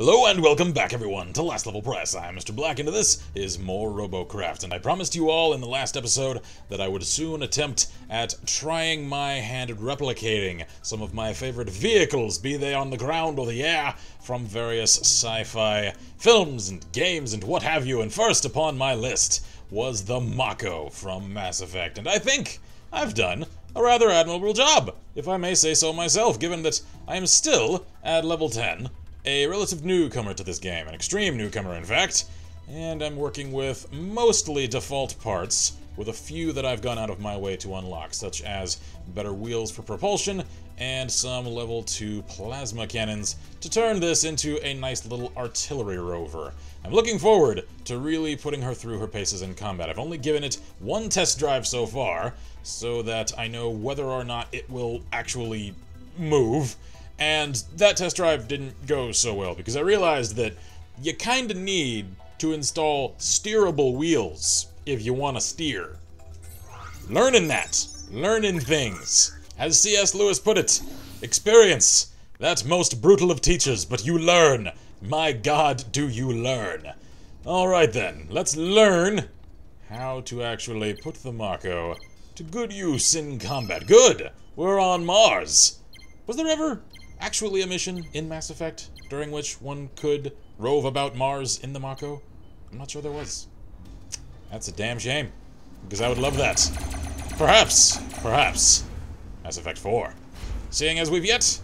Hello and welcome back everyone to Last Level Press. I'm Mr. Black and this is more Robocraft, and I promised you all in the last episode that I would soon attempt at trying my hand at replicating some of my favorite vehicles, be they on the ground or the air, from various sci-fi films and games and what have you, and first upon my list was the Mako from Mass Effect, and I think I've done a rather admirable job, if I may say so myself, given that I am still at level 10, a relative newcomer to this game, an extreme newcomer in fact, and I'm working with mostly default parts, with a few that I've gone out of my way to unlock, such as better wheels for propulsion, and some level 2 plasma cannons to turn this into a nice little artillery rover. I'm looking forward to really putting her through her paces in combat. I've only given it one test drive so far, so that I know whether or not it will actually move. And that test drive didn't go so well, because I realized that you kinda need to install steerable wheels if you want to steer. Learning things. As C.S. Lewis put it, experience, that most brutal of teachers, but you learn. My God, do you learn. Alright then, let's learn how to actually put the Mako to good use in combat. Good! We're on Mars. Was there ever actually a mission in Mass Effect during which one could rove about Mars in the Mako? I'm not sure there was. That's a damn shame, because I would love that. Perhaps, Mass Effect 4. Seeing as we've yet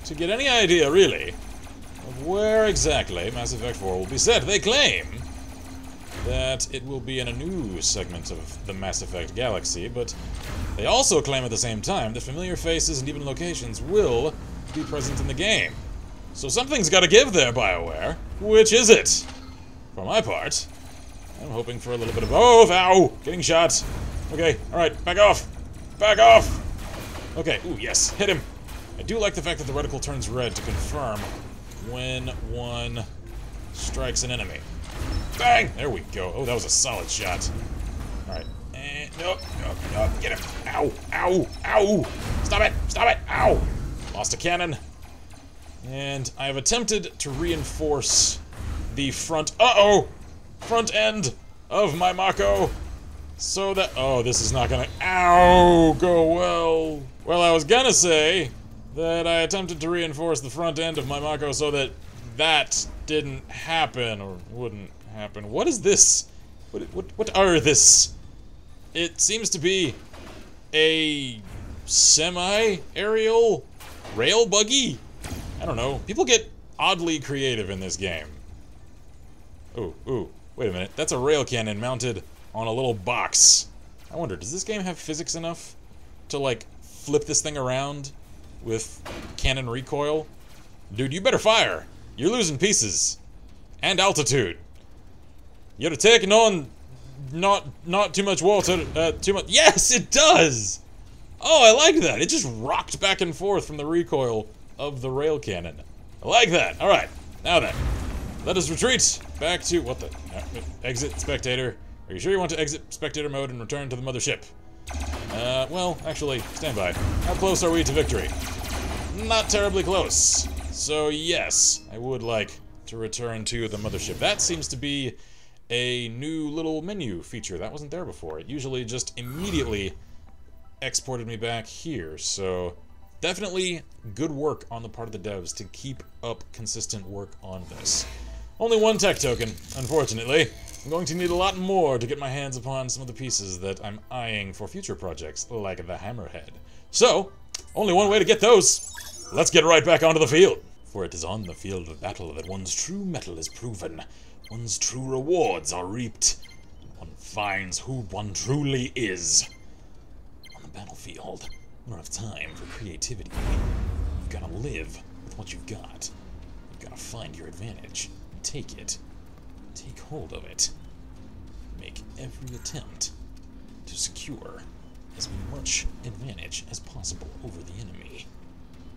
to get any idea, really, of where exactly Mass Effect 4 will be set. They claim that it will be in a new segment of the Mass Effect galaxy, but they also claim at the same time that familiar faces and even locations will be present in the game. So something's gotta give there, BioWare. Which is it? For my part, I'm hoping for a little bit of both. Ow! Getting shot. Okay, alright, back off! Back off! Okay, ooh, yes, hit him! I do like the fact that the reticle turns red to confirm when one strikes an enemy. Bang! There we go. Oh, that was a solid shot. Alright. Nope, get him. Ow, ow, ow! Stop it! Stop it! Ow! Lost a cannon. And I have attempted to reinforce the front end of my Mako so that, oh, this is not gonna, ow, go well. Well, I was gonna say that I attempted to reinforce the front end of my Mako so that that didn't happen, or wouldn't happen. What is this? What are this? It seems to be a semi-aerial rail buggy? I don't know. People get oddly creative in this game. Ooh, wait a minute. That's a rail cannon mounted on a little box. I wonder, does this game have physics enough to, like, flip this thing around with cannon recoil? Dude, you better fire. You're losing pieces. And altitude. You're taking on not too much water, too much. Yes, it does! Oh, I like that. It just rocked back and forth from the recoil of the rail cannon. I like that. Alright, now then. Let us retreat back to, what the, exit spectator. Are you sure you want to exit spectator mode and return to the mothership? Well, actually, stand by. How close are we to victory? Not terribly close. So yes, I would like to return to the mothership. That seems to be a new little menu feature. That wasn't there before. It usually just immediately exported me back here, so definitely good work on the part of the devs to keep up consistent work on this. Only one tech token, unfortunately. I'm going to need a lot more to get my hands upon some of the pieces that I'm eyeing for future projects, like the Hammerhead. So, only one way to get those. Let's get right back onto the field. For it is on the field of battle that one's true mettle is proven, one's true rewards are reaped, and one finds who one truly is. On the battlefield, you don't have time for creativity. You've gotta live with what you've got. You've gotta find your advantage, take it, take hold of it, make every attempt to secure as much advantage as possible over the enemy,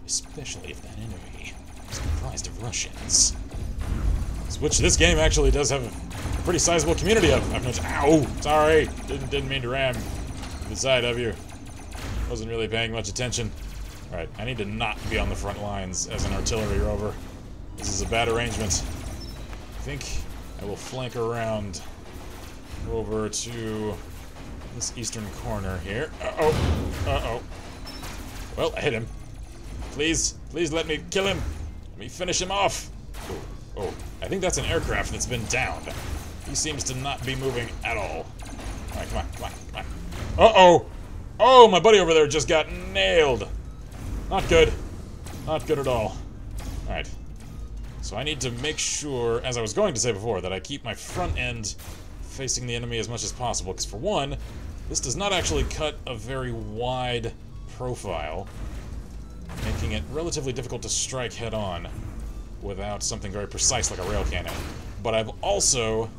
especially if that enemy is comprised of Russians. Which this game actually does have a pretty sizable community of. I've noticed. Ow! Sorry! Didn't mean to ram the side of you. Wasn't really paying much attention. Alright, I need to not be on the front lines as an artillery rover. This is a bad arrangement. I think I will flank around over to this eastern corner here. Uh-oh. Well, I hit him. Please let me kill him. Let me finish him off. Oh, I think that's an aircraft that's been downed. He seems to not be moving at all. Alright, come on. Uh-oh! Oh, my buddy over there just got nailed. Not good. Not good at all. Alright. So I need to make sure, as I was going to say before, that I keep my front end facing the enemy as much as possible, because for one, this does not actually cut a very wide profile, making it relatively difficult to strike head-on without something very precise like a rail cannon. But I've also,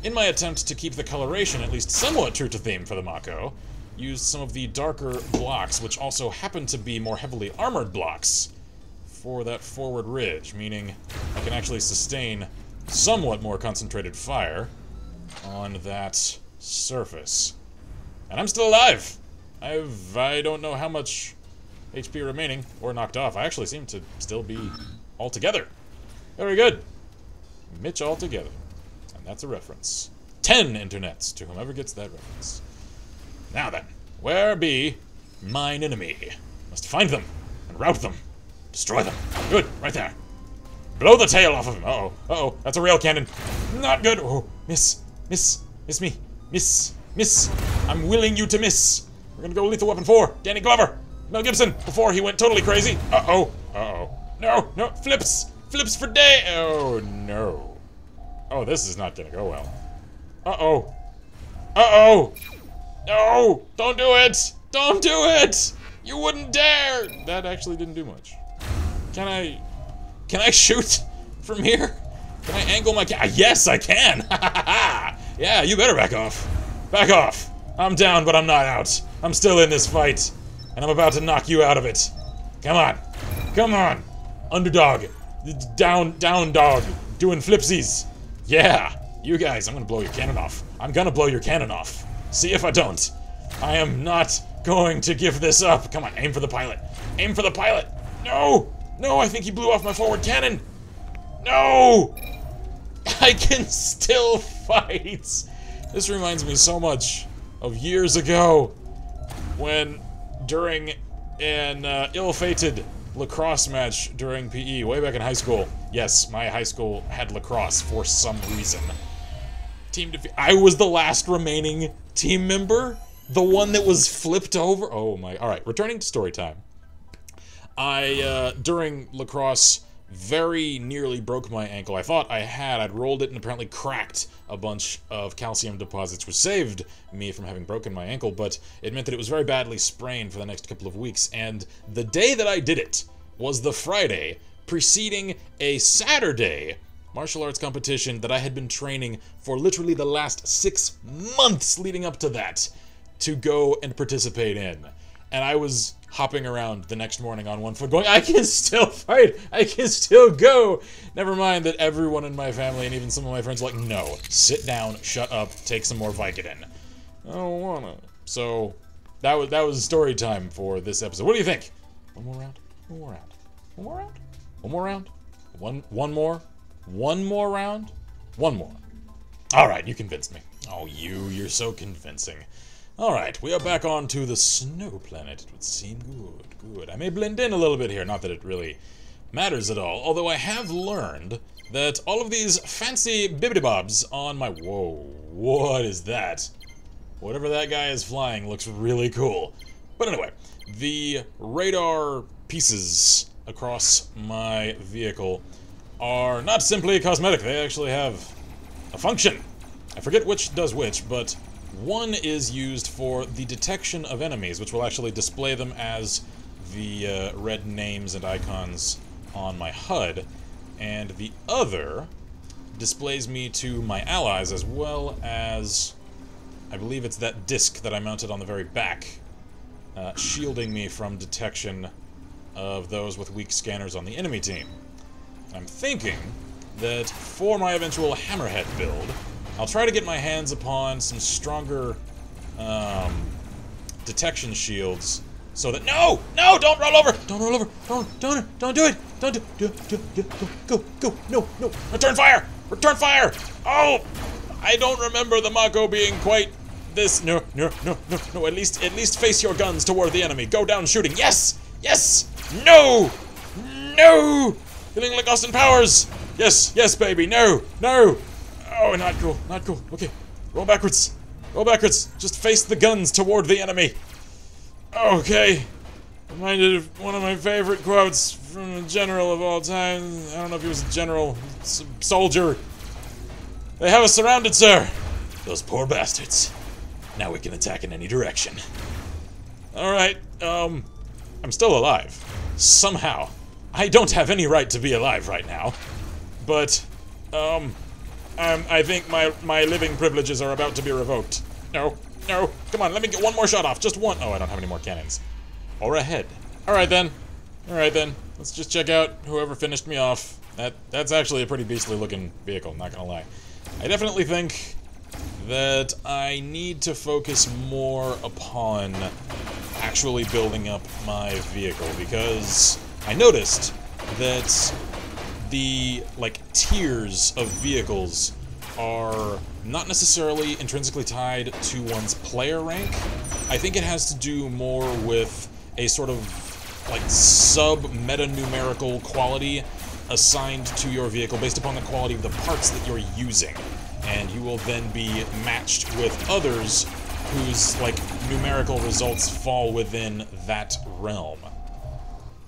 in my attempt to keep the coloration at least somewhat true to theme for the Mako, used some of the darker blocks, which also happen to be more heavily armored blocks, for that forward ridge, meaning I can actually sustain somewhat more concentrated fire on that surface. And I'm still alive! I don't know how much HP remaining, or knocked off. I actually seem to still be all together. Very good. Mitch all together. And that's a reference. 10 internets to whomever gets that reference. Now then, where be mine enemy? Must find them and rout them. Destroy them. Good, right there. Blow the tail off of him. Uh-oh, that's a rail cannon. Not good. Oh, miss me. Miss. I'm willing you to miss. We're gonna go Lethal Weapon 4. Danny Glover. Mel Gibson, before he went totally crazy. Uh-oh. No, flips for day. Oh, no. Oh, this is not gonna go well. Uh-oh. No, don't do it. You wouldn't dare. That actually didn't do much. Can I shoot from here? Can I angle my yes, I can. Yeah, you better back off. Back off. I'm down, but I'm not out. I'm still in this fight, and I'm about to knock you out of it. Come on. Underdog. Down dog. Doing flipsies. Yeah, you guys, I'm gonna blow your cannon off. See if I don't. I am not going to give this up. Come on, aim for the pilot. No, I think he blew off my forward cannon. No! I can still fight. This reminds me so much of years ago when, during an ill-fated lacrosse match during PE, way back in high school. Yes, my high school had lacrosse for some reason. I was the last remaining team member, the one that was flipped over. Oh my! All right, returning to story time. During lacrosse, very nearly broke my ankle. I thought I had. I'd rolled it and apparently cracked a bunch of calcium deposits, which saved me from having broken my ankle, but it meant that it was very badly sprained for the next couple of weeks. And the day that I did it was the Friday preceding a Saturday martial arts competition that I had been training for literally the last 6 months leading up to that to go and participate in. And I was hopping around the next morning on one foot going, I can still fight! I can still go! Never mind that everyone in my family and even some of my friends were like, no, sit down, shut up, take some more Vicodin. I don't wanna. So, that was story time for this episode. What do you think? One more round? One more round? One more. Alright, you convinced me. Oh, you're so convincing. Alright, we are back on to the snow planet. It would seem good. I may blend in a little bit here, not that it really matters at all, although I have learned that all of these fancy bibbidi-bobs on my... Whoa, what is that? Whatever that guy is flying looks really cool. But anyway, the radar pieces across my vehicle are not simply cosmetic, they actually have a function. I forget which does which, but one is used for the detection of enemies, which will actually display them as the red names and icons on my HUD, and the other displays me to my allies, as well as, I believe it's that disc that I mounted on the very back, shielding me from detection of those with weak scanners on the enemy team. I'm thinking that for my eventual Hammerhead build, I'll try to get my hands upon some stronger detection shields so that— No! Don't roll over! Don't do it! Go. No. Return fire! Return fire! Oh! I don't remember the Mako being quite this. No. At least face your guns toward the enemy. Go down shooting. Yes! No! Feeling like Austin Powers! Yes, baby. No! Oh, not cool. Okay. Roll backwards. Just face the guns toward the enemy. Okay. Reminded of one of my favorite quotes from a general of all time. I don't know if he was a general, soldier. They have us surrounded, sir. Those poor bastards. Now we can attack in any direction. Alright, I'm still alive. Somehow. I don't have any right to be alive right now. But, I think my living privileges are about to be revoked. No. Come on, let me get one more shot off. Just one. Oh, I don't have any more cannons. Or a head. Alright then. Let's just check out whoever finished me off. That's actually a pretty beastly looking vehicle, not gonna lie. I definitely think that I need to focus more upon actually building up my vehicle, because I noticed that the, tiers of vehicles are not necessarily intrinsically tied to one's player rank. I think it has to do more with a sort of, sub-meta-numerical quality assigned to your vehicle based upon the quality of the parts that you're using. And you will then be matched with others whose, numerical results fall within that realm.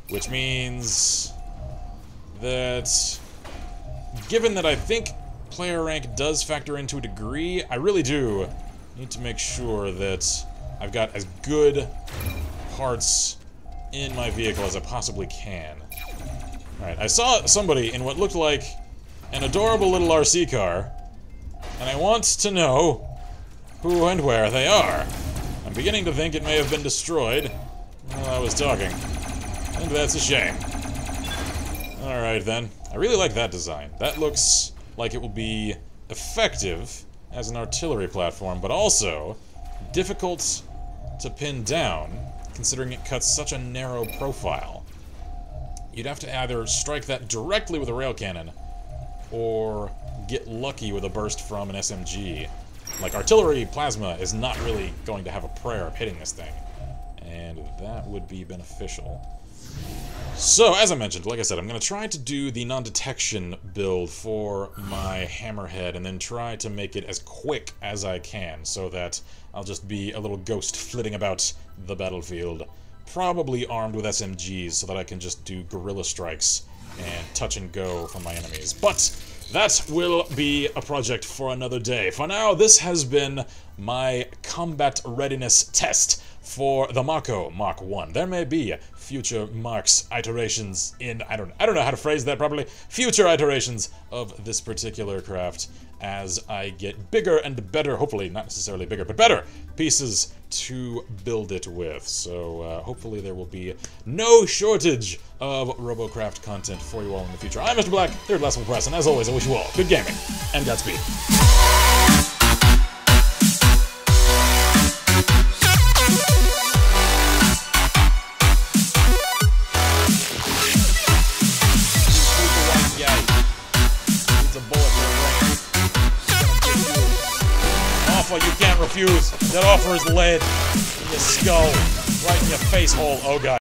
Which means that, given that I think player rank does factor into a degree, I really do need to make sure that I've got as good parts in my vehicle as I possibly can. Alright, I saw somebody in what looked like an adorable little RC car, and I want to know who and where they are. I'm beginning to think it may have been destroyed while I was talking, and that's a shame. Alright then, I really like that design. That looks like it will be effective as an artillery platform, but also difficult to pin down, considering it cuts such a narrow profile. You'd have to either strike that directly with a rail cannon, or get lucky with a burst from an SMG. Artillery plasma is not really going to have a prayer of hitting this thing, and that would be beneficial. So, as I mentioned, like I said, I'm going to try to do the non-detection build for my hammerhead, and then try to make it as quick as I can, so that I'll just be a little ghost flitting about the battlefield, probably armed with SMGs, so that I can just do guerrilla strikes and touch and go from my enemies. But that will be a project for another day. For now, this has been my combat readiness test for the Mako Mach 1. There may be future Machs iterations in, I don't know how to phrase that properly, future iterations of this particular craft as I get bigger and better, hopefully not necessarily bigger, but better pieces to build it with. So hopefully there will be no shortage of Robocraft content for you all in the future. I'm Mr. Black, here at Last Level Press, and as always, I wish you all good gaming and Godspeed. You can't refuse. That offer is lead in your skull, right in your face hole. Oh god.